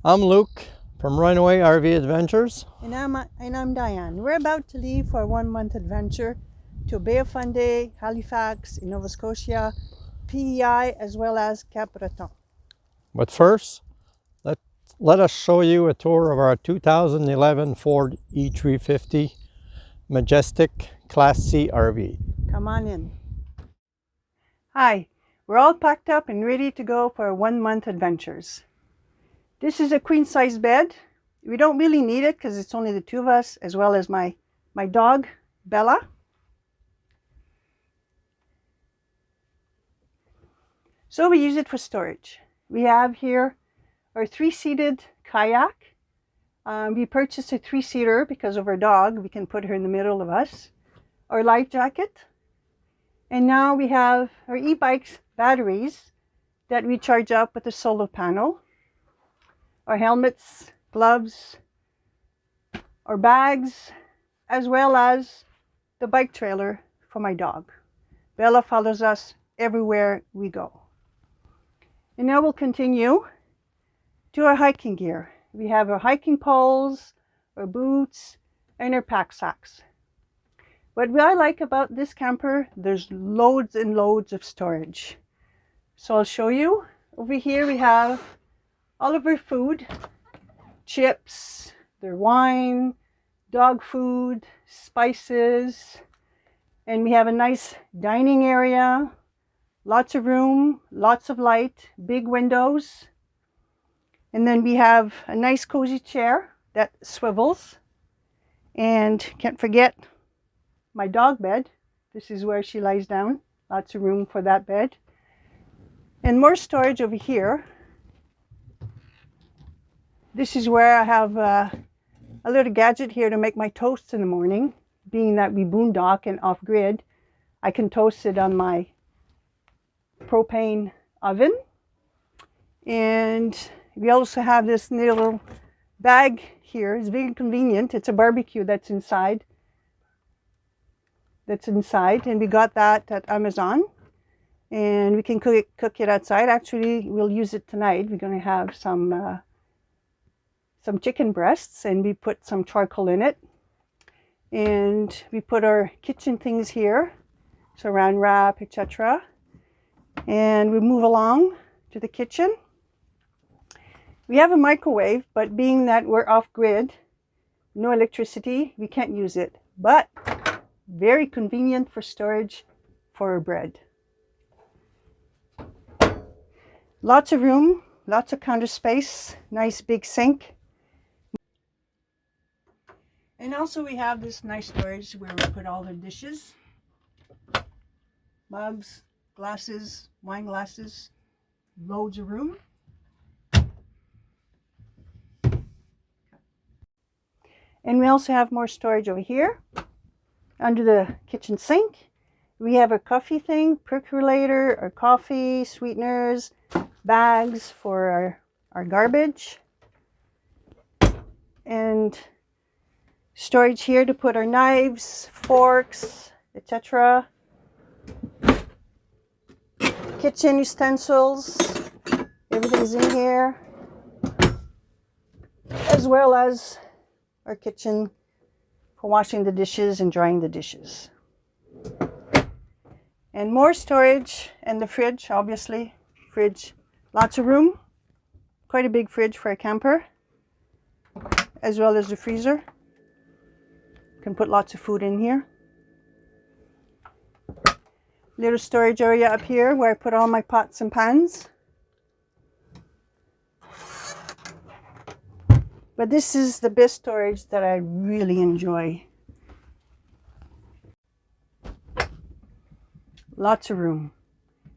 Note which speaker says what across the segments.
Speaker 1: I'm Luke from Runaway RV Adventures.
Speaker 2: And I'm Diane. We're about to leave for a 1-month adventure to Bay of Fundy, Halifax in Nova Scotia, PEI, as well as Cap-Breton.
Speaker 1: But first, let us show you a tour of our 2011 Ford E-350 Majestic Class C RV.
Speaker 2: Come on in. Hi, we're all packed up and ready to go for our 1-month adventures. This is a queen size bed. We don't really need it because it's only the two of us, as well as my dog, Bella. So we use it for storage. We have here our 3-seated kayak. We purchased a 3-seater because of our dog. We can put her in the middle of us. Our life jacket. And now we have our e-bikes batteries that we charge up with a solar panel. Our helmets, gloves, our bags, as well as the bike trailer for my dog. Bella follows us everywhere we go. And now we'll continue to our hiking gear. We have our hiking poles, our boots, and our pack sacks. What I like about this camper, there's loads and loads of storage. So I'll show you. Over here we have all of our food, chips, their wine, dog food, spices, and we have a nice dining area, lots of room, lots of light, big windows. And then we have a nice cozy chair that swivels. And can't forget my dog bed. This is where she lies down. Lots of room for that bed. And more storage over here. This is where I have a little gadget here to make my toast in the morning. Being that we boondock and off-grid, I can toast it on my propane oven. And we also have this little bag here. It's very convenient. It's a barbecue that's inside. And we got that at Amazon. And we can cook it outside. Actually, we'll use it tonight. We're going to have some chicken breasts, and we put some charcoal in it. And we put our kitchen things here, saran wrap, etc. And we move along to the kitchen. We have a microwave, but being that we're off-grid, no electricity, we can't use it. But very convenient for storage for our bread. Lots of room, lots of counter space, nice big sink. And also we have this nice storage where we put all the dishes, mugs, glasses, wine glasses, loads of room. And we also have more storage over here under the kitchen sink. We have a coffee thing, percolator, our coffee, sweeteners, bags for our garbage. And storage here to put our knives, forks, etc. Kitchen utensils, everything's in here. As well as our kitchen for washing the dishes and drying the dishes. And more storage, and the fridge, obviously. Fridge, lots of room. Quite a big fridge for a camper. As well as the freezer. Can put lots of food in here. Little storage area up here where I put all my pots and pans. But this is the best storage that I really enjoy. Lots of room.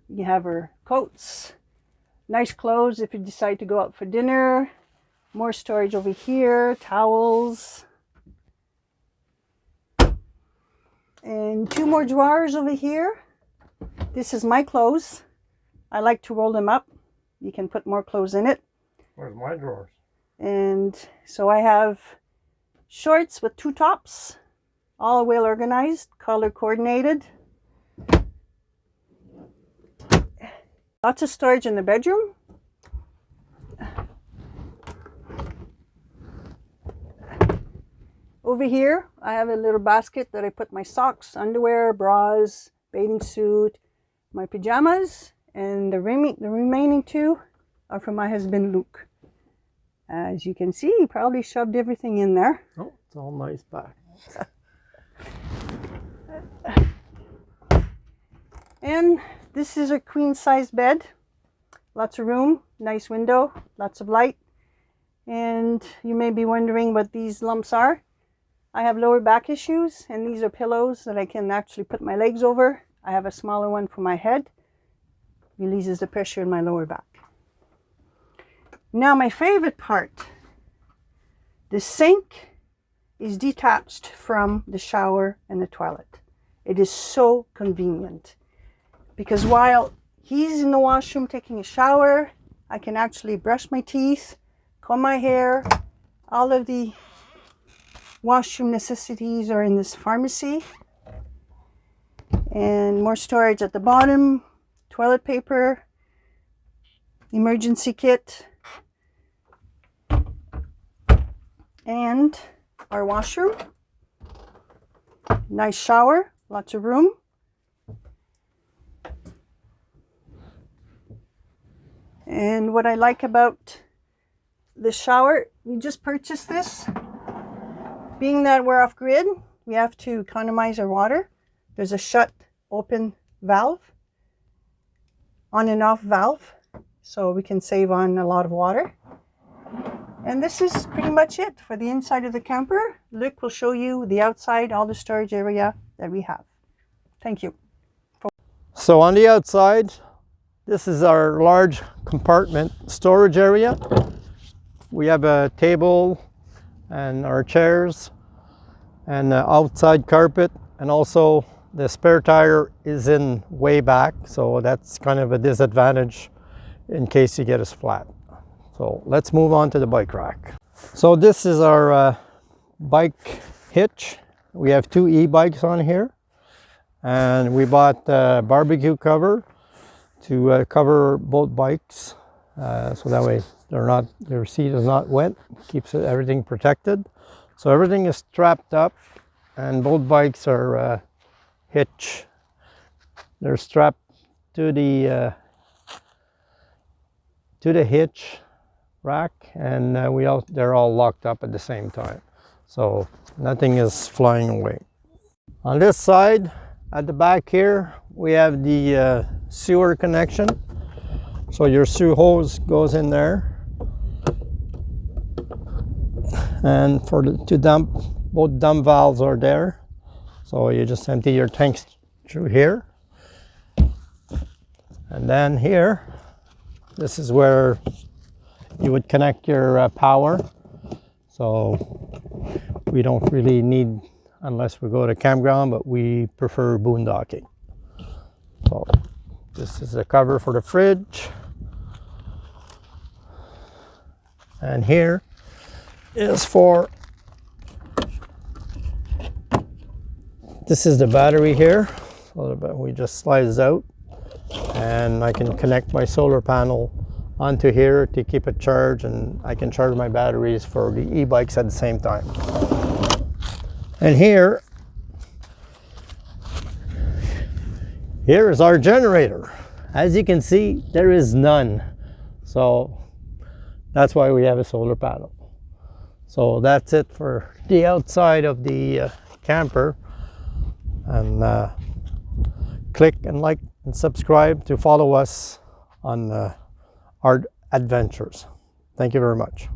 Speaker 2: You have our coats, nice clothes if you decide to go out for dinner. More storage over here, towels. And 2 more drawers over here. This is my clothes. I like to roll them up. You can put more clothes in it.
Speaker 1: Where's my drawers?
Speaker 2: And so I have shorts with 2 tops, all well organized, color coordinated. Lots of storage in the bedroom. Over here, I have a little basket that I put my socks, underwear, bras, bathing suit, my pajamas, and the remaining two are from my husband, Luke. As you can see, he probably shoved everything in there.
Speaker 1: Oh, it's all nice back.
Speaker 2: And this is a queen-size bed. Lots of room, nice window, lots of light. And you may be wondering what these lumps are. I have lower back issues, and these are pillows that I can actually put my legs over. I have a smaller one for my head. Releases the pressure in my lower back. Now my favorite part. The sink is detached from the shower and the toilet. It is so convenient because while he's in the washroom taking a shower, I can actually brush my teeth, comb my hair. All of the washroom necessities are in this pharmacy. And more storage at the bottom, toilet paper, emergency kit, and our washroom. Nice shower, lots of room. And what I like about the shower, we just purchased this. Being that we're off grid, we have to economize our water. There's a shut open valve, on and off valve, so we can save on a lot of water. And this is pretty much it for the inside of the camper. Luke will show you the outside, all the storage area that we have. Thank you.
Speaker 1: So on the outside, this is our large compartment storage area. We have a table and our chairs and outside carpet, and also the spare tire is in way back, so that's kind of a disadvantage in case you get us flat. So let's move on to the bike rack. So this is our bike hitch. We have two e-bikes on here, and we bought a barbecue cover to cover both bikes, so that way their seat is not wet, keeps everything protected. So everything is strapped up, and both bikes are hitch. They're strapped to the hitch rack, and they're all locked up at the same time, so nothing is flying away. On this side, at the back here, we have the sewer connection. So your sewer hose goes in there, and to dump, both dump valves are there. So you just empty your tanks through here. And then here, this is where you would connect your power. So we don't really need, unless we go to campground, but we prefer boondocking. So this is the cover for the fridge. And here is this is the battery here. So we just slide this out, and I can connect my solar panel onto here to keep it charged, and I can charge my batteries for the e-bikes at the same time. And here is our generator. As you can see, there is none. So that's why we have a solar panel. So that's it for the outside of the camper. And click and like and subscribe to follow us on our adventures. Thank you very much.